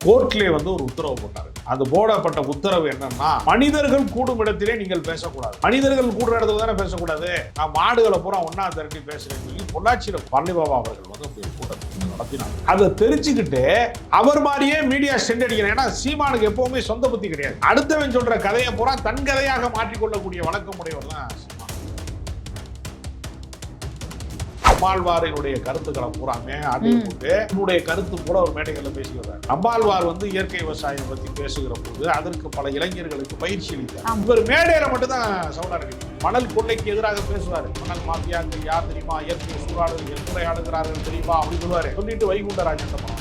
கோர்ட்லேயே ஒரு உத்தரவு போட்டாரு. அது போடப்பட்ட உத்தரவு என்னன்னா, மனிதர்கள் கூடும் இடத்திலே நீங்கள் பேசக்கூடாது. மனிதர்கள் கூடுற இடத்துல தானே பேசக்கூடாது. நான் மாடுகளை பூரா ஒன்னா திரட்டி பேசுறேன்னு சொல்லி பொள்ளாச்சியில பழனிபாபா அவர்கள் அப்படி ஒரு கூட்டத்தை நடத்தினாங்க. அதை தெரிஞ்சுக்கிட்டு அவர் மாதிரியே மீடியா ஸ்டெண்ட் அடிக்கிறேன். ஏன்னா சீமானுக்கு எப்பவுமே சொந்த புத்தி கிடையாது. அடுத்தவன் சொல்ற கதையை பூரா தன் கதையாக மாற்றிக்கொள்ளக்கூடிய வழக்கம் உடையவர் தான் சீமான். நம்மாழ்வாரினுடைய கருத்துக்களை பூராமே ஆடியோ போட்டு என்னுடைய கருத்து கூட ஒரு மேடைகளில் பேசுகிறார். நம்மாழ்வார் இயற்கை விவசாயம் பத்தி பேசுகிற போது அதற்கு பல இளைஞர்களுக்கு பயிற்சி அளித்தார். இவர் மேடையில மட்டும் தான் சவுண்டா இருக்கு. மணல் கொள்ளைக்கு எதிராக பேசுவாரு. மணல் மாஃபியாக்கள் யார் தெரியுமா, இயற்கை சூறாடுகள் சூறையாடுகிறார்கள் தெரியுமா அப்படின்னு சொல்லுவாரு. சொல்லிட்டு வைகுண்டராஜன் படம்.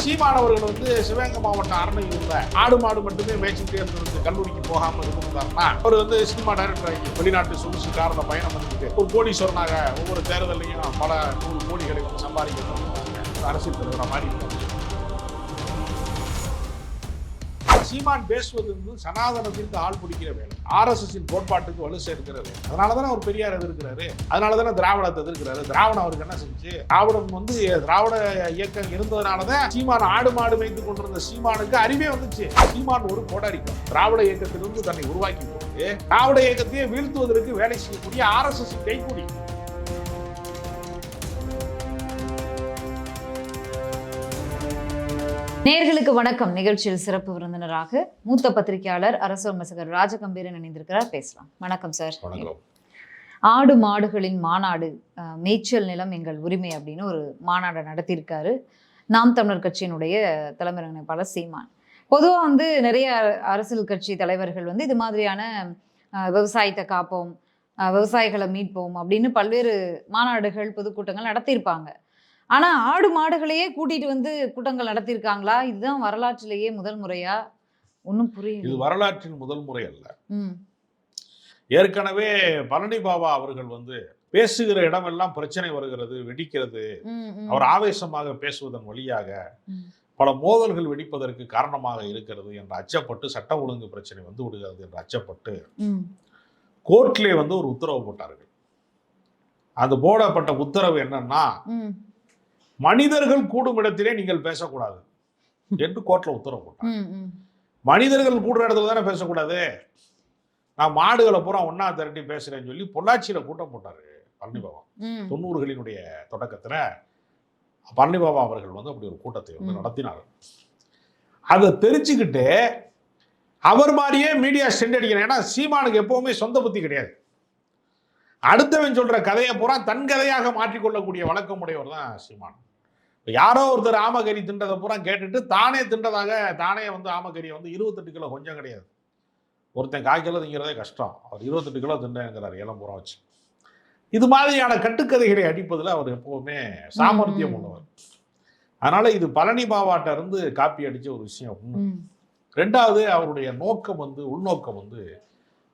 சீமானவர்கள் சிவகங்கை மாவட்டம் அரணையூர்ல ஆடு மாடு மட்டுமே மேய்ச்சிட்டே இருந்தது, கல்லூரிக்கு போகாம இருந்தாருன்னா அவர் சினிமா டைரக்டர் வெளிநாட்டு சொகுசு காரில் பயணம் பண்ணிட்டு ஒரு கோடீஸ்வரனாக ஒவ்வொரு தேர்தலையும் பல 100 கோடிகளை சம்பாதிக்க அரசியல் தலைவராக மாறி இருக்காங்க. சீமான் பேசுவது சனாதனத்திற்கு ஆள் பிடிக்கிற வேலை, RSS கோட்பாட்டுக்கு வலு சேர்க்கிறது. அதனாலதானே அவர் பெரியார் எதிர்க்கிறாரு, அதனாலதானே திராவிடத்தை எதிர்க்கிறாரு. திராவிடம் அவருக்கு என்ன செஞ்சு? திராவிடம் திராவிட இயக்கம் இருந்ததுனாலதான் சீமான் ஆடு மாடு மேய்த்து கொண்டிருந்த சீமானுக்கு அறிவே வந்துச்சு. சீமான் ஒரு கோடாரிக்கும் திராவிட இயக்கத்திலிருந்து தன்னை உருவாக்கி போட்டு திராவிட இயக்கத்தையே வீழ்த்துவதற்கு வேலை செய்யக்கூடிய RSS கைக்கூடி. நேயர்களுக்கு வணக்கம். நிகழ்ச்சியில் சிறப்பு விருந்தினராக மூத்த பத்திரிகையாளர் அரசு விமர்சகர் ராஜகம்பீரன் இணைந்திருக்கிறார். பேசலாம். வணக்கம் சார். ஆடு மாடுகளின் மாநாடு, மேய்ச்சல் நிலம் எங்கள் உரிமை அப்படின்னு ஒரு மாநாடு நடத்தியிருக்காரு நாம் தமிழர் கட்சியினுடைய தலைமை ஒருங்கிணைப்பாளர் சீமான். பொதுவாக நிறைய அரசியல் கட்சி தலைவர்கள் இது மாதிரியான விவசாயத்தை காப்போம், விவசாயிகளை மீட்போம் அப்படின்னு பல்வேறு மாநாடுகள் பொதுக்கூட்டங்கள் நடத்தியிருப்பாங்க. ஆனா ஆடு மாடுகளையே கூட்டிட்டு கூட்டங்கள் நடத்தியிருக்காங்களா? இதுதான் வரலாற்றிலேயே முதல் முறையா? ஒன்னும் புரியல. இது வரலாற்றின் முதல் முறை அல்ல. ஏற்கனவே பழனிபாபா அவர்கள் பேசுகிற இடமெல்லாம் பிரச்சனை வருகிறது, வெடிக்கிறது. அவர் ஆவேசமாக பேசுவதன் வழியாக பல மோதல்கள் வெடிப்பதற்கு காரணமாக இருக்கிறது என்று அச்சப்பட்டு, சட்ட ஒழுங்கு பிரச்சனை விடுகிறது என்று அச்சப்பட்டு கோர்ட்லேயே ஒரு உத்தரவு போட்டார்கள். அது போடப்பட்ட உத்தரவு என்னன்னா, மனிதர்கள் கூடும் இடத்திலே நீங்கள் பேசக்கூடாது என்று கோர்ட்ல உத்தரவு போட்டாங்க. மனிதர்கள் கூடுற இடத்துல தானே பேசக்கூடாது. நான் மாடுகளை பூரா ஒன்னா திரட்டி பேசுறேன்னு சொல்லி பொள்ளாச்சியில கூட்டம் போட்டாரு பழனிபாபா. 90களினுடைய தொடக்கத்துல பழனிபாபா அவர்கள் அப்படி ஒரு கூட்டத்தை நடத்தினார். அதை தெரிஞ்சுக்கிட்டு அவர் மாதிரியே மீடியா ஸ்டெண்ட் அடிக்கிறேன். ஏன்னா சீமானுக்கு எப்பவுமே சொந்த புத்தி கிடையாது. அடுத்தவன் சொல்ற கதையை பூரா தன் கதையாக மாற்றிக்கொள்ளக்கூடிய வழக்கம் உடையவர் தான் சீமான். யாரோ ஒருத்தர் ஆமக்கறி தின்றதை பூரா கேட்டுட்டு தானே தின்றதாக தானே ஆமக்கறியை 28 கிலோ கொஞ்சம் கிடையாது. ஒருத்தன் 1/4 கிலோ திங்கிறதே கஷ்டம். அவர் 28 கிலோ தின்றேங்கிறார் இளம் பூரா வச்சு. இது மாதிரியான கட்டுக்கதைகளை அடிப்பதில் அவர் எப்பவுமே சாமர்த்தியம் உள்ளவர். அதனால இது பழனிபாபாட்ட இருந்து காப்பி அடிச்ச ஒரு விஷயம். ரெண்டாவது, அவருடைய நோக்கம் உள்நோக்கம்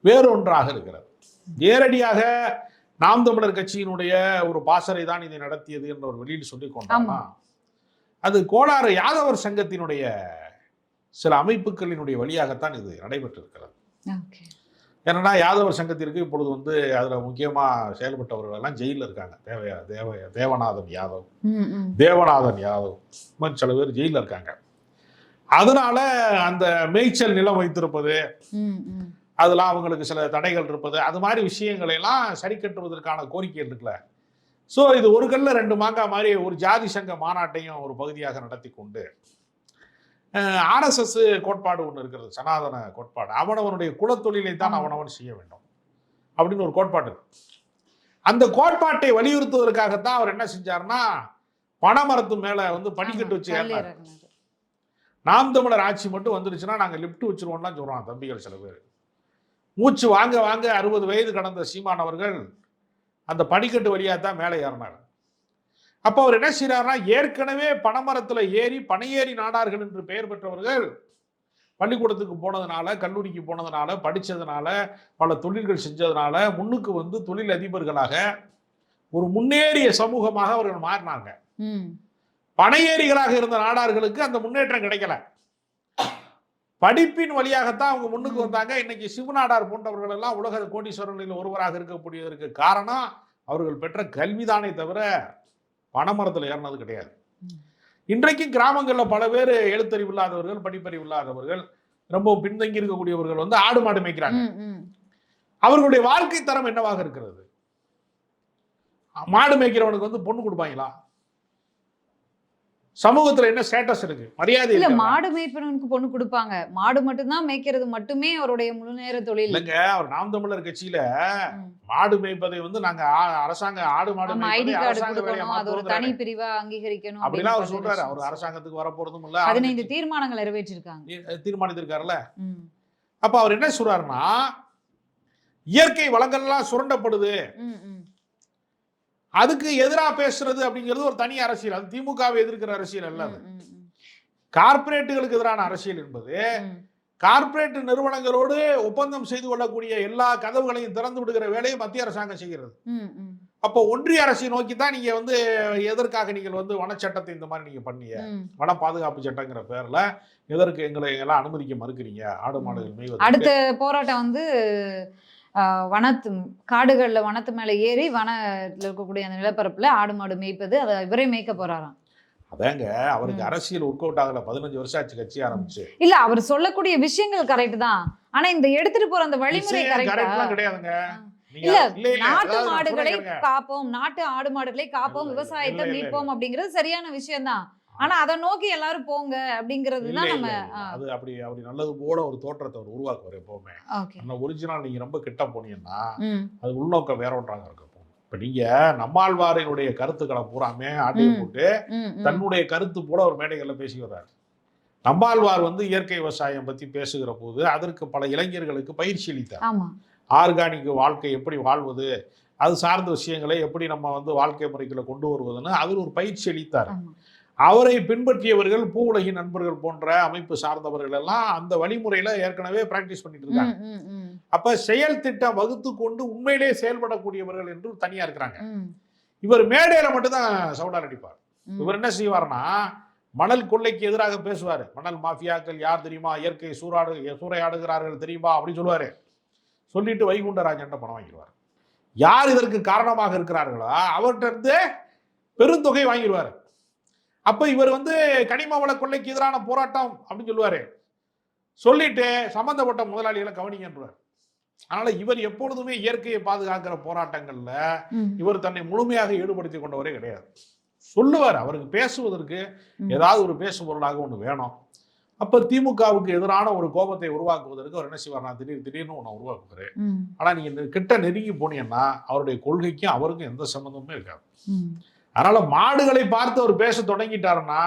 வேறொன்றாக இருக்கிறது. நேரடியாக நாம் தமிழர் கட்சியினுடைய ஒரு பாசறை தான் இதை நடத்தியது என்ற ஒரு வெளியில் சொல்லிக் கொண்டாங்கன்னா, அது கோளாறு யாதவர் சங்கத்தினுடைய சில அமைப்புகளினுடைய வழியாகத்தான் இது நடைபெற்றிருக்கிறது. ஏன்னா யாதவர் சங்கத்திற்கு இப்பொழுது அதுல முக்கியமா செயல்பட்டவர்கள் எல்லாம் ஜெயிலில் இருக்காங்க. தேவநாதன் யாதவ் சில பேர் ஜெயிலில் இருக்காங்க. அதனால அந்த மேய்ச்சல் நிலம் வைத்திருப்பது, அதெல்லாம் அவங்களுக்கு சில தடைகள் இருப்பது, அது மாதிரி விஷயங்களை எல்லாம் சரி கட்டுவதற்கான கோரிக்கை இருக்குல்ல. ஸோ இது ஒரு கல்ல 2 மாங்காய் மாதிரி ஒரு ஜாதி சங்க மாநாட்டையும் ஒரு பகுதியாக நடத்தி கொண்டு RSS கோட்பாடு ஒன்று இருக்கிறது, சனாதன கோட்பாடு. அவனவனுடைய குலத்தொழிலை தான் அவனவன் செய்ய வேண்டும் அப்படின்னு ஒரு கோட்பாடு இருக்கு. அந்த கோட்பாட்டை வலியுறுத்துவதற்காகத்தான் அவர் என்ன செஞ்சாருன்னா, பனைமரத்து மேல படிக்கட்டு வச்சு ஏறினார். நாம் தமிழர் ஆட்சி மட்டும் வந்துருச்சுன்னா நாங்கள் லிப்ட் வச்சிருவோம்லாம் சொல்றான் தம்பிகள் சில பேர். மூச்சு வாங்க வாங்க 60 வயது கடந்த சீமான் அவர்கள் அந்த படிக்கட்டு வழியாக தான் மேலே ஏறினார். அப்போ அவர் என்ன செய்யறாருன்னா, ஏற்கனவே பனைமரத்தில் ஏறி பனையேறி நாடார்கள் என்று பெயர் பெற்றவர்கள் பள்ளிக்கூடத்துக்கு போனதுனால, கல்லூரிக்கு போனதுனால, படித்ததுனால, பல தொழில்கள் செஞ்சதுனால முன்னுக்கு தொழில் அதிபர்களாக ஒரு முன்னேறிய சமூகமாக அவர்கள் மாறினாங்க. பனையேறிகளாக இருந்த நாடார்களுக்கு அந்த முன்னேற்றம் கிடைக்கல. படிப்பின் வழியாகத்தான் அவங்க முன்னுக்கு வந்தாங்க. இன்னைக்கு சிவநாடார் போன்றவர்கள் எல்லாம் உலக கோடீஸ்வரர்களில் ஒருவராக இருக்கக்கூடியதற்கு காரணம் அவர்கள் பெற்ற கல்விதானே தவிர பனைமரத்தில் ஏறினது கிடையாது. இன்றைக்கு கிராமங்கள்ல பல பேர் எழுத்தறிவு இல்லாதவர்கள், படிப்பறிவு இல்லாதவர்கள், ரொம்ப பின்தங்கி இருக்கக்கூடியவர்கள் வந்து ஆடு மாடு மேய்க்கிறாங்க. அவர்களுடைய வாழ்க்கை தரம் என்னவாக இருக்கிறது? மாடு மேய்க்கிறவனுக்கு வந்து பொண்ணு கொடுப்பாங்களா? சமூகத்துல என்ன ஸ்டேட்டஸ் இருக்கு? மரியாதை இல்ல, இருக்கா? மாடு மேய்ப்பவனுக்கு பொண்ணு கொடுப்பாங்க. மாடு மட்டும்தான் மேய்க்கிறது மட்டுமே அவருடைய முழு நேர தொழில். இல்லங்க, அவர் நாம் தமிழர் கட்சியில மாடு மேய்ப்பதை வந்து நாங்க அரசாங்க ஆடு மாடு நம்ம ஐடி மேய்ப்பதை கார்டு அரசாங்க வேலையா கொடுக்கணும், அது ஒரு தனி மாத்துவோங்கிறாரு. பிரிவா அங்கீகரிக்கணும் அப்படிலாம் அவர் அப்படின்னு சொல்றாரு. அவர் அரசாங்கத்துக்கு வரப்போறதும் இல்ல, 15 தீர்மானங்கள் நிறைவேற்றிருக்காங்க. தீர்மானித்திருக்காருல்ல. அப்ப அவர் என்ன சொல்றாருன்னா, இயற்கை வளங்கள்லாம் சுரண்டப்படுது, அதுக்கு எதிராக பேசுறது அப்படிங்கிறது ஒரு தனி அரசியல். அது திமுகவை எதிர்க்கிற அரசியல் அல்ல. அது கார்ப்பரேட்டுகளுக்கு எதிரான அரசியல் என்பது கார்ப்பரேட் நிறுவனங்களோடு ஒப்பந்தம் செய்து கொள்ளக்கூடிய எல்லா கதவுகளையும் திறந்து விடுகிற வேலையை மத்திய அரசாங்கம் செய்கிறது. அப்போ ஒன்றிய அரசை நோக்கி தான் நீங்க வந்து எதற்காக நீங்கள் வந்து வனச்சட்டத்தை இந்த மாதிரி நீங்க பண்ணீங்க, வன பாதுகாப்பு சட்டங்கிற பேர்ல எதற்கு எங்களை எல்லாம் அனுமதிக்க மறுக்கிறீங்க ஆடு மாடுகள் மேய்வது? அடுத்த போராட்டம் வந்து வனத்து காடுகள்ல வனத்து மேல ஏறி வனத்துல இருக்கக்கூடிய அந்த நிலப்பரப்புல ஆடு மாடு மேய்ப்பது, அதை இவரே மேய்க்க போறாராம். அதாங்க, அவருக்கு அரசியல் ஒர்க் அவுட் ஆகல. 15 வருஷம் ஆச்சு கட்சி ஆரம்பிச்சு. இல்ல, அவர் சொல்லக்கூடிய விஷயங்கள் கரெக்ட் தான். ஆனா இந்த எடுத்துட்டு போற அந்த வழிமுறை கரெக்டா கிடையாதுங்க. இல்ல, நாட்டு மாடுகளை காப்போம், நாட்டு ஆடு மாடுகளை காப்போம், விவசாயத்தை மீட்போம் அப்படிங்கிறது சரியான விஷயம் தான். ஆனா அதை நோக்கி எல்லாரும் போங்க அப்படிங்கிறதுதான் நம்ம அது அப்படி நல்லது போல ஒரு தோற்றத்தை அவர் உருவாக்குவார் எப்பவுமே. ஆனா ஒரிஜினல் நீங்க ரொம்ப கிட்ட போனீங்கன்னா அது உள்நோக்கம் வேற ஒன்றாக இருக்கும். இப்ப நீங்க நம்மாழ்வாரினுடைய கருத்துக்களை பூராமே ஆட்டையை போட்டு தன்னுடைய கருத்து போல ஒரு மேடைகள்ல பேசி வர்றாரு. நம்மாழ்வார் வந்து இயற்கை விவசாயம் பத்தி பேசுகிற போது அதற்கு பல இளைஞர்களுக்கு பயிற்சி அளித்தார். ஆர்கானிக் வாழ்க்கை எப்படி வாழ்வது, அது சார்ந்த விஷயங்களை எப்படி நம்ம வந்து வாழ்க்கை முறைகளை கொண்டு வருவதுன்னு அதில் ஒரு பயிற்சி அளித்தார். அவரை பின்பற்றியவர்கள் பூ உலகின் நண்பர்கள் போன்ற அமைப்பு சார்ந்தவர்கள் எல்லாம் அந்த வழிமுறையில ஏற்கனவே பிராக்டிஸ் பண்ணிட்டு இருக்காங்க. அப்ப செயல் திட்டம் வகுத்து கொண்டு உண்மையிலே செயல்படக்கூடியவர்கள் என்று தனியா இருக்கிறாங்க. இவர் மேடையில மட்டும்தான் சவுடால் அடிப்பார். இவர் என்ன செய்வார்னா, மணல் கொள்ளைக்கு எதிராக பேசுவாரு. மணல் மாஃபியாக்கள் யார் தெரியுமா, இயற்கை சூறையாடுகிறார்கள் தெரியுமா அப்படின்னு சொல்லுவாரு. சொல்லிட்டு வைகுண்டராஜன் பணம் வாங்கிடுவார். யார் இதற்கு காரணமாக இருக்கிறார்களோ அவர்கிட்ட இருந்து பெருந்தொகை வாங்கிடுவார். அப்ப இவர் வந்து கனிம வள கொள்ளைக்கு எதிரான போராட்டம் அப்படின்னு சொல்லுவாரு. சொல்லிட்டு சம்பந்தப்பட்ட முதலாளிகளை கவனிங்கன்றார். அதனால இவர் எப்பொழுதுமே இயற்கையை பாதுகாக்கிற போராட்டங்கள்ல இவர் தன்னை முழுமையாக ஈடுபடுத்திக் கொண்டவரே கிடையாது. சொல்லுவார், அவருக்கு பேசுவதற்கு ஏதாவது ஒரு பேசு பொருளாக ஒண்ணு வேணும். அப்ப திமுகவுக்கு எதிரான ஒரு கோபத்தை உருவாக்குவதற்கு அவர் என்ன செய்வார், திடீர்னு ஒண்ணு உருவாக்குவாரு. ஆனா நீங்க கிட்ட நெருங்கி போனீங்கன்னா அவருடைய கொள்கைக்கும் அவருக்கும் எந்த சம்பந்தமுமே இருக்காது. அதனால மாடுகளை பார்த்து அவர் பேச தொடங்கிட்டாருன்னா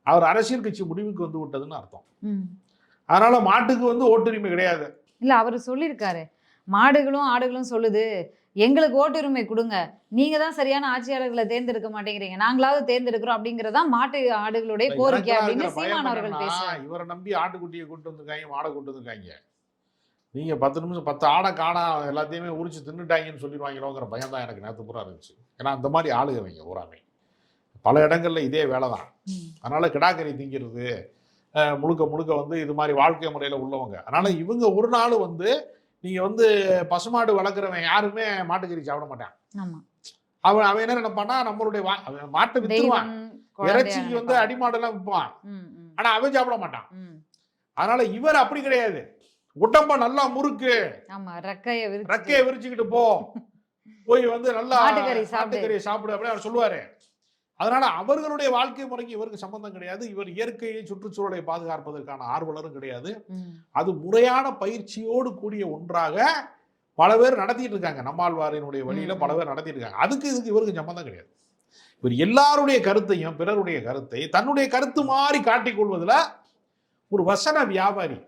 அவர் அரசியல் கட்சி முடிவுக்கு வந்து விட்டதுன்னு அர்த்தம். அதனால மாட்டுக்கு வந்து ஓட்டுரிமை கிடையாது. இல்ல, அவரு சொல்லியிருக்காரு, மாடுகளும் ஆடுகளும் சொல்லுது எங்களுக்கு ஓட்டுரிமை கொடுங்க, நீங்க தான் சரியான ஆட்சியாளர்களை தேர்ந்தெடுக்க மாட்டேங்கிறீங்க, நாங்களாவது தேர்ந்தெடுக்கிறோம் அப்படிங்கறதான் மாட்டு ஆடுகளுடைய கோரிக்கை அப்படின்னு சீமான் அவர்கள் பேசுறாங்க. இவரை நம்பி ஆட்டுக்குட்டியை கூட்டு வந்திருக்காங்க, மாடை கூட்டு வந்திருக்காங்க. நீங்க 10 நிமிஷம் 10 ஆடை காணா எல்லாத்தையுமே உரிச்சு தின்னுட்டாங்கன்னு சொல்லிடுவாங்களோங்கிற பயம் தான் எனக்கு நேற்று பூரா இருந்துச்சு. ஏன்னா அந்த மாதிரி ஆளுகிறவங்க ஊராமே பல இடங்கள்ல இதே வேலை தான். அதனால கிடாக்கறி திங்கிறது முழுக்க வந்து இது மாதிரி வாழ்க்கை முறையில உள்ளவங்க. அதனால இவங்க ஒரு நாள் வந்து நீங்க வந்து பசுமாடு வளர்க்குறவன் யாருமே மாட்டுக்கறி சாப்பிட மாட்டான். அவன் என்ன நினைப்பான்னா, நம்மளுடைய மாட்டை வித்துருவான், இறைச்சிக்கு வந்து அடிமாடெல்லாம் விற்பான், ஆனா அவன் சாப்பிட மாட்டான். அதனால இவர் அப்படி கிடையாது. உடம்ப நல்லா முறுக்கு, ரெக்கைய விரிச்சுக்கிட்டு போய் வந்து நல்லா ஆட்டுக்கறி சாப்பிடு அப்படின்னு அவர் சொல்லுவாரு. அதனால அவர்களுடைய வாழ்க்கை முறைக்கு இவருக்கு சம்பந்தம் கிடையாது. இவர் இயற்கையை சுற்றுச்சூழலை பாதுகாப்பதற்கான ஆர்வலரும் கிடையாது. அது முறையான பயிற்சியோடு கூடிய ஒன்றாக பல பேர் நடத்திட்டு இருக்காங்க. நம்மாழ்வாரினுடைய வழியில பல பேர் நடத்திட்டு இருக்காங்க. அதுக்கு இதுக்கு இவருக்கு சம்பந்தம் கிடையாது. இவர் எல்லாருடைய கருத்தையும் பிறருடைய கருத்தை தன்னுடைய கருத்து மாதிரி காட்டிக் கொள்வதில் ஒரு வசன வியாபாரி.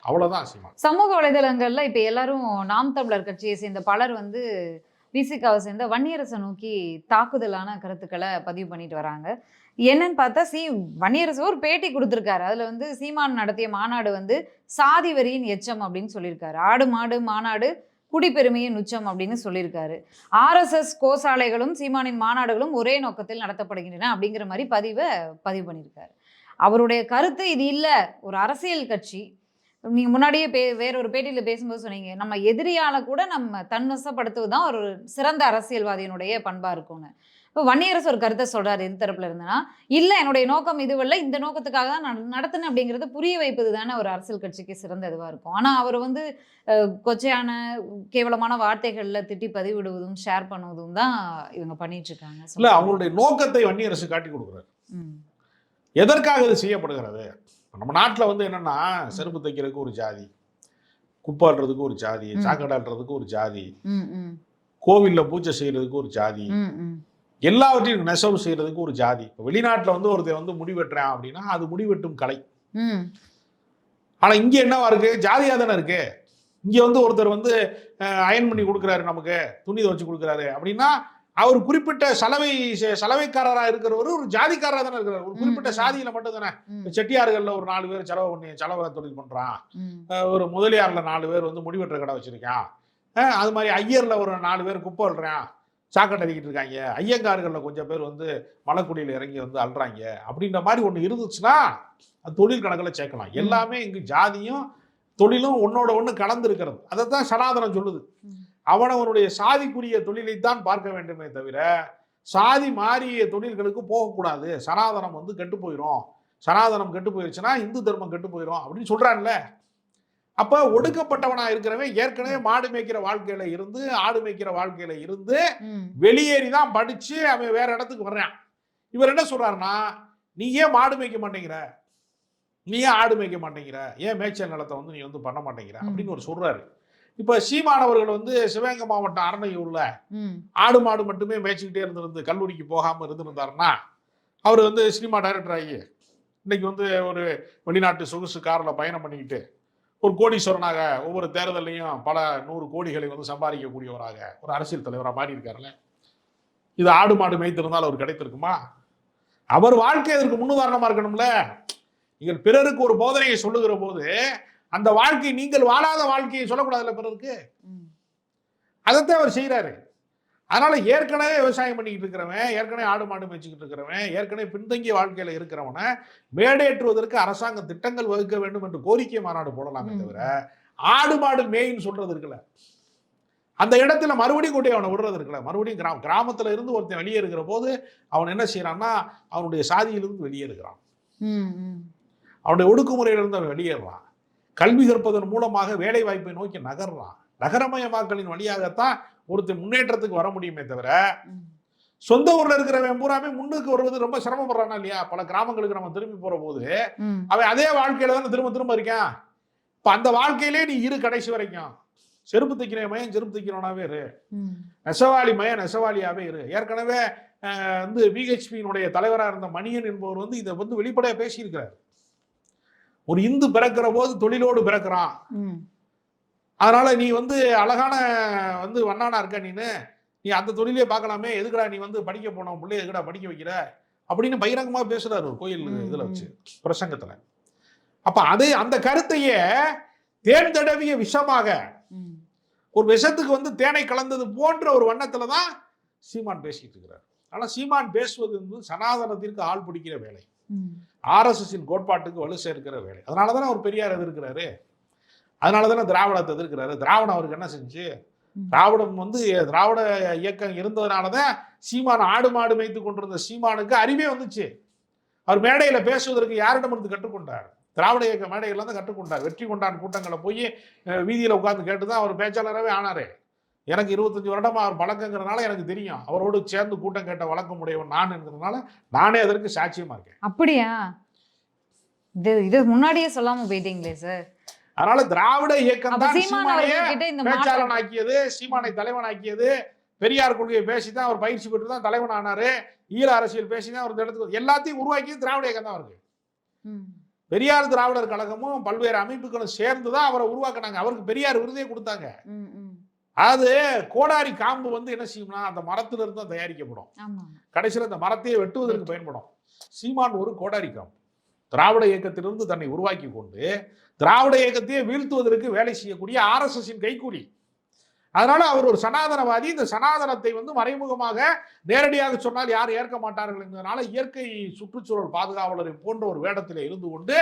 அவ்வளவுதான் சீமான். சமூக வலைதளங்கள்ல இப்ப எல்லாரும் நாம் தமிழர் கட்சியை சேர்ந்த பலர் வந்து விசிகாவை சேர்ந்த வன்னியரசை நோக்கி தாக்குதலான கருத்துக்களை பதிவு பண்ணிட்டு வராங்க. என்னன்னு பார்த்தா வன்னியரசு ஒரு பேட்டி கொடுத்திருக்காரு. அதுல வந்து சீமான் நடத்திய மாநாடு வந்து சாதி வரியின் எச்சம் அப்படின்னு சொல்லியிருக்காரு. ஆடு மாடு மாநாடு குடிப்பெருமையின் உச்சம் அப்படின்னு சொல்லியிருக்காரு. RSS கோசாலைகளும் சீமானின் மாநாடுகளும் ஒரே நோக்கத்தில் நடத்தப்படுகின்றன அப்படிங்கிற மாதிரி பதிவு பண்ணியிருக்காரு. அவருடைய கருத்து இது இல்ல, ஒரு அரசியல் கட்சி. நீங்க முன்னாடியே வேற ஒரு பேட்டியில பேசும்போது சொன்னீங்க, நம்ம எதிரியால கூட நம்ம தன்வசப்படுத்துவதுதான் ஒரு சிறந்த அரசியல்வாதியினுடைய பண்பா இருக்கும்னு. இப்போ வன்னியரசு ஒரு கருத்தை சொல்றாரு எது தரப்புல இருந்தனா, இல்ல என்னுடைய நோக்கம் இதுவல்ல, இந்த நோக்கத்துக்காக தான் நான் நடத்தினேன் அப்படிங்கறத புரிய வைப்பது தானே ஒரு அரசியல் கட்சிக்கு சிறந்த இதுவா இருக்கும். ஆனா அவர் வந்து கொச்சையான கேவலமான வார்த்தைகள்ல திட்டி பதிவிடுவதும் ஷேர் பண்ணுவதும் தான் இவங்க பண்ணிட்டு இருக்காங்க. இல்ல அவங்களுடைய நோக்கத்தை வன்னியரசு காட்டி கொடுக்குறாரு. எதற்காக இது செய்யப்படுகிறது? நம்ம நாட்டில் வந்து என்னன்னா, செருப்பு தைக்கிறதுக்கு ஒரு ஜாதி, குப்பாடுறதுக்கு ஒரு ஜாதி, சாக்கடாடுறதுக்கு ஒரு ஜாதி, கோவில்ல பூஜை செய்யறதுக்கு ஒரு ஜாதி, எல்லாவற்றையும் நெசவு செய்யறதுக்கு ஒரு ஜாதி. இப்போ வெளிநாட்டில் வந்து ஒருத்தர் வந்து முடி வெட்டுறான் அப்படின்னா அது முடிவெட்டும் கலை. ஆனா இங்க என்னவா இருக்கு? ஜாதியா தானே இருக்கு. இங்க வந்து ஒருத்தர் வந்து அயன் பண்ணி கொடுக்குறாரு, நமக்கு துணி துவச்சு கொடுக்குறாரு அப்படின்னா அவர் குறிப்பிட்ட சலவைக்காரராக இருக்கிறவர் ஒரு ஜாதிக்காரராக தானே இருக்கிறார். ஒரு குறிப்பிட்ட சாதியில மட்டும் தானே. செட்டியார்கள்ல ஒரு 4 பேர் செலவை தொழில் பண்றான், ஒரு முதலியார்ல 4 பேர் வந்து முடிவெட்டுற கடை வச்சிருக்கான், அது மாதிரி ஐயர்ல ஒரு 4 பேர் குப்பை அள்ளுறான், சாக்கடை அடிக்கிட்டு இருக்காங்க, ஐயங்கார்கள்ல கொஞ்சம் பேர் வந்து மலைக்குடியில் இறங்கி வந்து அல்றாங்க அப்படின்ற மாதிரி ஒன்று இருந்துச்சுன்னா அது தொழில் கணக்கில் சேர்க்கலாம். எல்லாமே இங்கு ஜாதியும் தொழிலும் ஒன்னோட ஒன்று கலந்து இருக்கிறது. அதைத்தான் சனாதனம் சொல்லுது. அவனவனுடைய சாதிக்குரிய தொழிலைத்தான் பார்க்க வேண்டுமே தவிர சாதி மாறிய தொழில்களுக்கு போகக்கூடாது. சனாதனம் வந்து கெட்டு போயிடும், சனாதனம் கெட்டு போயிருச்சுன்னா இந்து தர்மம் கெட்டு போயிடும் அப்படின்னு சொல்றான்ல. அப்ப ஒடுக்கப்பட்டவனா இருக்கிறவன் ஏற்கனவே மாடு மேய்க்கிற வாழ்க்கையில இருந்து ஆடு மேய்க்கிற வாழ்க்கையில இருந்து வெளியேறி தான் படிச்சு அவன் வேற இடத்துக்கு வர்றான். இவர் என்ன சொல்றாருன்னா, நீ ஏன் மாடு மேய்க்க மாட்டேங்கிற, நீ ஏன் ஆடு மேய்க்க மாட்டேங்கிற, ஏன் மேய்ச்சல் நிலத்தை வந்து நீ வந்து பண்ண மாட்டேங்கிற அப்படின்னு ஒரு சொல்றாரு. இப்ப சீமானவர்கள் வந்து சிவகங்கை மாவட்டம் அரணையூர்ல ஆடு மாடு மட்டுமே மேய்ச்சிக்கிட்டே இருந்திருந்து கல்லூரிக்கு போகாம இருந்திருந்தாருன்னா அவர் வந்து சினிமா டைரக்டர் ஆகி இன்னைக்கு வந்து ஒரு வெளிநாட்டு சொகுசு கார்ல பயணம் பண்ணிக்கிட்டு ஒரு கோடீஸ்வரனாக ஒவ்வொரு தேர்தலையும் பல 100 கோடிகளை வந்து சம்பாதிக்கக்கூடியவராக ஒரு அரசியல் தலைவராக மாறி இருக்காருல்ல. இது ஆடு மாடு மேய்த்திருந்தால் அவர் கிடைத்திருக்குமா? அவர் வாழ்க்கை அதற்கு முன்னுதாரணமா இருக்கணும்ல. நீங்கள் பிறருக்கு ஒரு போதனையை சொல்லுகிற போது அந்த வாழ்க்கை நீங்கள் வாழாத வாழ்க்கையை சொல்லக்கூடாதுல்ல பிறருக்கு. அதைத்தான் அவர் செய்யறாரு. அதனால ஏற்கனவே விவசாயம் பண்ணிக்கிட்டு இருக்கிறவன், ஏற்கனவே ஆடு மாடு மேய்ச்சிக்கிட்டு இருக்கிறவன், ஏற்கனவே பின்தங்கிய வாழ்க்கையில இருக்கிறவனை மேடேற்றுவதற்கு அரசாங்கம் திட்டங்கள் வகுக்க வேண்டும் என்று கோரிக்கை மாநாடு போடலாமே தவிர ஆடு மாடு மேயின்னு சொல்றது இருக்குல்ல, அந்த இடத்துல மறுபடியும் கூட்டி அவனை விடுறது இருக்குல்ல. மறுபடியும் கிராமத்துல இருந்து ஒருத்தன் வெளியே இருக்கிற போது அவன் என்ன செய்யறான்னா அவனுடைய சாதியிலிருந்து வெளியே இருக்கிறான், அவனுடைய ஒடுக்குமுறையிலிருந்து அவன் வெளியேறான், கல்வி கற்பதன் மூலமாக வேலை வாய்ப்பை நோக்கி நகர்றான். நகரமயமாக்கலின் வழியாகத்தான் ஒருத்தர் முன்னேற்றத்துக்கு வர முடியுமே தவிர சொந்த ஊர்ல இருக்கிறவன் பூராமே முன்னுக்கு வருவது ரொம்ப சிரமப்படுறானா இல்லையா? பல கிராமங்களுக்கு நம்ம திரும்பி போற போது அவன் அதே வாழ்க்கையில தானே திரும்ப திரும்ப இருக்கான். இப்ப அந்த வாழ்க்கையிலே நீ இரு கடைசி வரைக்கும். செருப்பு தைக்கிற மயன் செருப்பு தைக்கிறவனாவே இரு, நெசவாளி மயன் நெசவாளியாவே இரு. ஏற்கனவே வந்து பிஹெச்பியினுடைய தலைவராக இருந்த மணியன் என்பவர் வந்து இதை வந்து வெளிப்படையா பேசியிருக்கிறார். ஒரு இந்து பிறக்கிற போது தொழிலோடு பிறக்கிறான், அதனால நீ வந்து அழகான வந்து வண்ணானா இருக்க, நீ அந்த தொழிலே பார்க்கலாமே, எதுக்குடா நீ வந்து படிக்க போன பிள்ளை எதுக்குடா படிக்க வைக்கிற அப்படின்னு பகிரங்கமா பேசுறாரு ஒரு கோயில் இதுல வச்சு பிரசங்கத்துல. அப்ப அது அந்த கருத்தையே தேன் தடவிய விஷமாக ஒரு விஷத்துக்கு வந்து தேனை கலந்தது போன்ற ஒரு வண்ணத்துலதான் சீமான் பேசிட்டு இருக்கிறார். ஆனா சீமான் பேசுவது வந்து சனாதனத்திற்கு ஆள் பிடிக்கிற வேலை, ஆர்எஸ்எஸ் கோட்பாட்டுக்கு வலு சேர்க்கிற வேலை. அதனாலதானே அவர் பெரியார் எதிர்க்கிறாரு, அதனாலதானே திராவிடத்தை எதிர்க்கிறாரு. திராவிடம் அவருக்கு என்ன செஞ்சு? திராவிடம் வந்து திராவிட இயக்கம் இருந்ததுனாலதான் சீமான் ஆடு மாடு மேய்த்து கொண்டிருந்த சீமானுக்கு அறிவே வந்துச்சு. அவர் மேடையில பேசுவதற்கு யாரிடம் இருந்து கற்றுக்கொண்டார்? திராவிட இயக்க மேடையில தான் கற்றுக்கொண்டார். வெற்றி கொண்டான் கூட்டங்களை போய் வீதியில உட்கார்ந்து கேட்டுதான் அவர் பேச்சாளராகவே ஆனாரு. எனக்கு 25 வருடமா அவர் பழக்கங்கிறதுனால எனக்கு தெரியும். அவரோடு சேர்ந்து கூட்டம் கேட்ட வழக்கம் உடையவன் நான் என்கிறதுனால நானே அதற்கு சாட்சியமா இருக்கேன். அப்படியா? இது முன்னாடியே சொல்லாம போயிட்டீங்களே சார். அதனால திராவிட இயக்கம் தான் சீமானையே பேச்சாளன் ஆக்கியது, சீமானை தலைவன் ஆக்கியது. பெரியார் கொள்கையை பேசிதான் அவர் பயிற்சி பெற்று தான் தலைவன் ஆனாரு. ஈழ அரசியல் பேசிதான் ஒரு இடத்துக்கு எல்லாத்தையும் உருவாக்கியது திராவிட இயக்கம் தான் இருக்கு. பெரியார் திராவிடர் கழகமும் பல்வேறு அமைப்புகளும் சேர்ந்துதான் அவரை உருவாக்குனாங்க. அவருக்கு பெரியார் விருதே கொடுத்தாங்க. அது கோடாரி காம்பு வந்து என்ன செய்யும்னா அந்த மரத்துல இருந்து தான் தயாரிக்கப்படும். கடைசியில் அந்த மரத்தையே வெட்டுவதற்கு பயன்படும். சீமான் ஒரு கோடாரி காம்பு. திராவிட இயக்கத்திலிருந்து தன்னை உருவாக்கி கொண்டு திராவிட இயக்கத்தையே வீழ்த்துவதற்கு வேலை செய்யக்கூடிய ஆர்எஸ்எஸின் கைக்கூலி. அதனால அவர் ஒரு சனாதனவாதி. இந்த சனாதனத்தை வந்து மறைமுகமாக நேரடியாக சொன்னால் யாரும் ஏற்க மாட்டார்கள் என்பதனால இயற்கை சுற்றுச்சூழல் பாதுகாவலரை போன்ற ஒரு வேடத்தில் இருந்து கொண்டு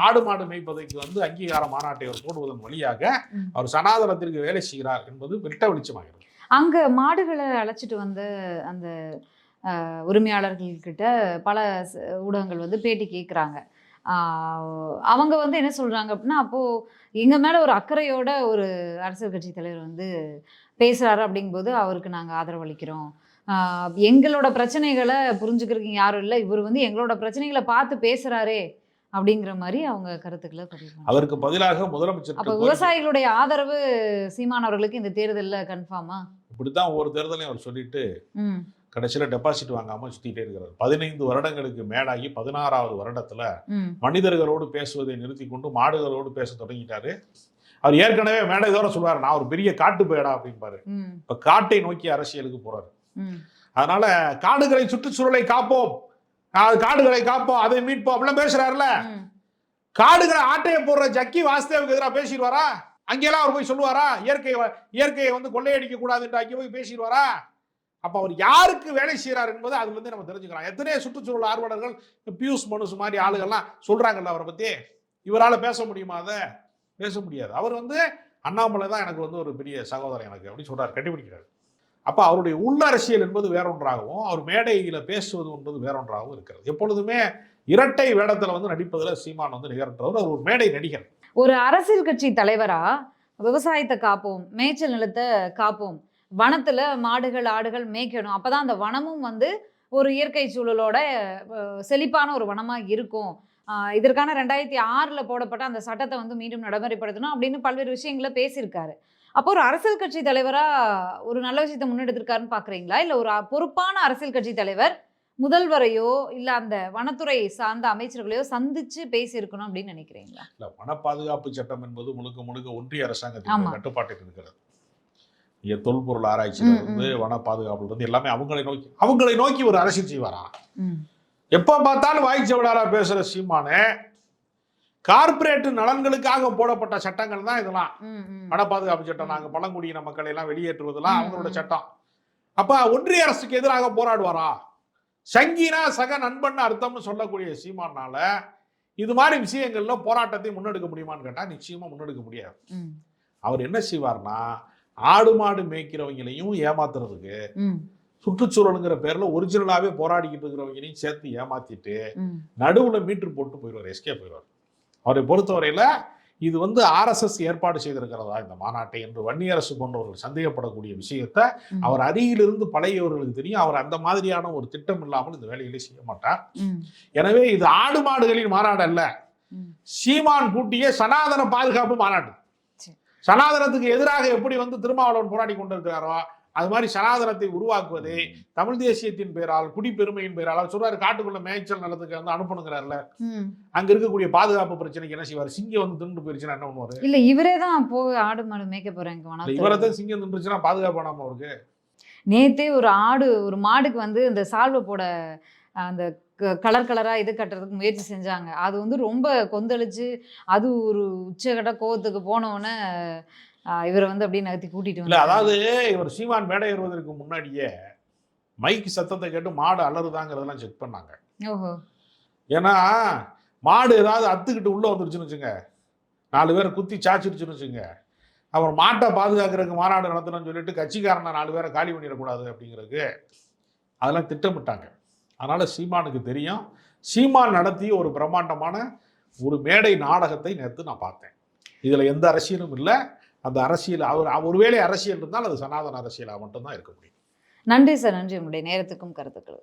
ஆடு மாடு மேய்ப்பதற்கு வந்து அங்கீகார மாநாட்டை அவர் போடுவதன் வழியாக அவர் சனாதனத்திற்கு வேலை செய்கிறார் என்பது வெட்ட வெளிச்சமாகிறது. அங்க மாடுகளை அழைச்சிட்டு வந்து அந்த உரிமையாளர்கள்கிட்ட பல ஊடகங்கள் வந்து பேட்டி கேட்குறாங்க. அவங்க வந்து என்ன சொல்றாங்க அப்படின்னா, அப்போ எங்க மேல ஒரு அக்கறையோட ஒரு அரசியல் கட்சி தலைவர் வந்து பேசுறாரு அப்படிங்கும்போது அவருக்கு நாங்க ஆதரவு அளிக்கிறோம். எங்களோட பிரச்சனைகளை புரிஞ்சுக்கிறதுக்கு யாரும் இல்லை, இவர் வந்து எங்களோட பிரச்சனைகளை பார்த்து பேசுறாரே அப்படிங்கிற மாதிரி அவங்க கருத்துக்களை பதிவு. அதற்கு பதிலாக முதலமைச்சர் அப்ப விவசாயிகளுடைய ஆதரவு சீமான் அவர்களுக்கு இந்த தேர்தல்ல கன்ஃபார்மா? இப்படித்தான் ஒவ்வொரு தேர்தலையும் அவர் சொல்லிட்டு கடைசியில டெபாசிட் வாங்காம சுத்திட்டே இருக்கிறார். 15 வருடங்களுக்கு மேலாகி 16வது வருடத்துல மனிதர்களோடு பேசுவதை நிறுத்தி கொண்டு மாடுகளோடு பேச தொடங்கிட்டாரு. அவர் ஏற்கனவே மேடைதோட சொல்றாரு, நான் ஒரு பெரிய காட்டு போயடா அப்படின்பாரு. இப்ப காட்டை நோக்கி அரசியலுக்கு போறாரு. அதனால காடுகளை சுற்றுச்சூழலை காப்போம், காடுகளை காப்போம், அதை மீட்போம் அப்படிலாம் பேசுறாருல. காடுகளை ஆட்டையை போடுற ஜக்கி வாசுதேவுக்கு எதிராக பேசிடுவாரா? அங்கெல்லாம் அவர் போய் சொல்லுவாரா? இயற்கையை வந்து கொள்ளையடிக்க கூடாது என்று அங்கே போய் பேசிடுவாரா? அப்ப அவர் யாருக்கு வேலை செய்யறாரு என்பது அதுல இருந்து நம்ம தெரிஞ்சுக்கலாம். எத்தனையோ சுற்றுச்சூழல் ஆர்வலர்கள் பியூஷ் மனுஷ் மாதிரி ஆளுகள்லாம் சொல்றாங்கல்ல அவரை பத்தி. இவரால் பேச முடியுமா? அதை பேச முடியாது. அவர் வந்து அண்ணாமலை தான் எனக்கு வந்து ஒரு பெரிய சகோதரன் எனக்கு அப்படின்னு சொல்றாரு, கட்டிப்பிடிக்கிறார். அப்ப அவருடைய உள்ள அரசியல் என்பது வேறொன்றாகவும் அவர் மேடையில பேசுவது என்பது வேறொன்றாகவும் இருக்கிறது. எப்பொழுதுமே இரட்டை வேடத்துல வந்து நடிப்பதுல சீமான் வந்து நிகழ்ன்றவர். அவர் ஒரு மேடை நடிகர். ஒரு அரசியல் கட்சி தலைவரா விவசாயத்தை காப்போம், மேய்ச்சல் நிலத்தை காப்போம், வனத்துல மாடுகள் ஆடுகள் மேய்க்கணும், அப்பதான் அந்த வனமும் வந்து ஒரு இயற்கை சூழலோட செழிப்பான ஒரு வனமா இருக்கும், இதற்கான 2006 போடப்பட்ட அந்த சட்டத்தை வந்து மீண்டும் நடைமுறைப்படுத்தணும் அப்படின்னு பல்வேறு விஷயங்களை பேசியிருக்காரு. அப்போ ஒரு அரசியல் கட்சி தலைவரா ஒரு நல்ல விஷயத்தை முன்னெடுத்திருக்காருன்னு பாக்குறீங்களா? இல்ல ஒரு பொறுப்பான அரசியல் கட்சி தலைவர் முதல்வரையோ இல்ல அந்த வனத்துறை சார்ந்த அமைச்சர்களையோ சந்திச்சு பேசி இருக்கணும் அப்படின்னு நினைக்கிறீங்களா? இல்ல, வன பாதுகாப்பு சட்டம் என்பது முழுக்க முழுக்க ஒன்றிய அரசாங்கத்தின் கட்டுப்பாட்டில் இருக்கிறது. தொல்பொருள் ஆராய்ச்சியில இருந்து வன பாதுகாப்புல இருந்து எல்லாமே அவங்களை நோக்கி ஒரு அரசியல் செய்வாரா? எப்ப பார்த்தாலும் வாய்ச்சவடாரா பேசுற சீமானே கார்பரேட் நலன்களுக்காக போடப்பட்ட சட்டங்கள் தான் இதெல்லாம். வன பாதுகாப்பு சட்டம், நாங்க பழங்குடியின மக்களை எல்லாம் வெளியேற்றுவதெல்லாம் அவங்களோட சட்டம். அப்ப ஒன்றிய அரசுக்கு எதிராக போராடுவாரா? சங்கினா சக நண்பன் அர்த்தம்னு சொல்லக்கூடிய சீமானால இது மாதிரி விஷயங்கள்ல போராட்டத்தை முன்னெடுக்க முடியுமான்னு கேட்டா நிச்சயமா முன்னெடுக்க முடியாது. அவர் என்ன செய்வார்னா, ஆடு மாடு மேய்க்கிறவங்களையும் ஏமாத்துறதுக்கு, சுற்றுச்சூழலுங்கிற பேர்ல ஒரிஜினலாவே போராடிக்கிட்டு இருக்கிறவங்களையும் சேர்த்து ஏமாத்திட்டு நடுவுல மீட்டர் போட்டு போயிடுவார், எஸ்கே போயிடுவார். அவரை பொறுத்தவரையில இது வந்து RSS ஏற்பாடு செய்திருக்கிறதா இந்த மாநாட்டை என்று வன்னியரசு போன்றவர்கள் சந்தேகப்படக்கூடிய விஷயத்தை அவர் அருகிலிருந்து பழகியவர்களுக்கு தெரியும். அவர் அந்த மாதிரியான ஒரு திட்டம் இல்லாமல் இந்த வேலைகளை செய்ய மாட்டார். எனவே இது ஆடு மாடுகளின் மாநாடு அல்ல, சீமான் கூட்டிய சனாதன பாதுகாப்பு மாநாடு. சனாதனத்துக்கு எதிராக எப்படி வந்து திருமாவளவன் போராடி கொண்டிருக்கிறாரோ அது மாதிரி சனாதனத்தை உருவாக்குவதே தமிழ் தேசியத்தின் பேரால், குடிப்பெருமையின் பேரால். அவர் சொல்றாரு, காட்டுக்குள்ள மேய்ச்சல் நிலத்துக்கு வந்து அனுப்பணுங்கிறாருல, அங்க இருக்கக்கூடிய பாதுகாப்பு பிரச்சனைக்கு என்ன செய்வார்? சிங்கம் வந்து திண்டு போயிருச்சுன்னா என்ன பண்ணுவாரு? இல்ல இவரே தான் போய் ஆடு மாடு மேய்க்க போறாங்க. இவரதான் சிங்கம் தின்றுச்சுன்னா பாதுகாப்பு வேணாமா அவருக்கு? நேத்தே ஒரு மாடுக்கு வந்து இந்த சால்வை போட அந்த கலரா இது கட்டுறதுக்கு முயற்சி செஞ்சாங்க. அது வந்து ரொம்ப கொந்தளிச்சு அது ஒரு உச்சகட்ட கோவத்துக்கு போனோன்னு இவரை வந்து அப்படியே நகர்த்தி கூட்டிட்டு வந்து. அதாவது இவர் சீமான் மேடை ஏறுவதற்கு முன்னாடியே மைக்கு சத்தத்தை கேட்டு மாடு அலறுதாங்கிறதெல்லாம் செக் பண்ணாங்க. ஏன்னா மாடு ஏதாவது அத்துக்கிட்டு உள்ள வந்துருச்சுன்னு வச்சுங்க, 4 பேரை குத்தி சாச்சிருச்சுன்னு வச்சுங்க, அவர் மாட்டை பாதுகாக்கிறதுக்கு மாநாடு நடத்தணும்னு சொல்லிட்டு கட்சிக்காரனை 4 பேரை காலி பண்ணிடக்கூடாது அப்படிங்கிறதுக்கு அதெல்லாம் திட்டமிட்டாங்க. அதனால சீமானுக்கு தெரியும். சீமான் நடத்திய ஒரு பிரம்மாண்டமான ஒரு மேடை நாடகத்தை நேற்று நான் பார்த்தேன். இதுல எந்த அரசியலும் இல்லை. அந்த அரசியல் அவர் ஒருவேளை அரசியல் இருந்தால் அது சனாதன அரசியலாக மட்டும்தான் இருக்க முடியும். நன்றி சார், நன்றி உங்களுடைய நேரத்துக்கும் கருத்துக்கள்.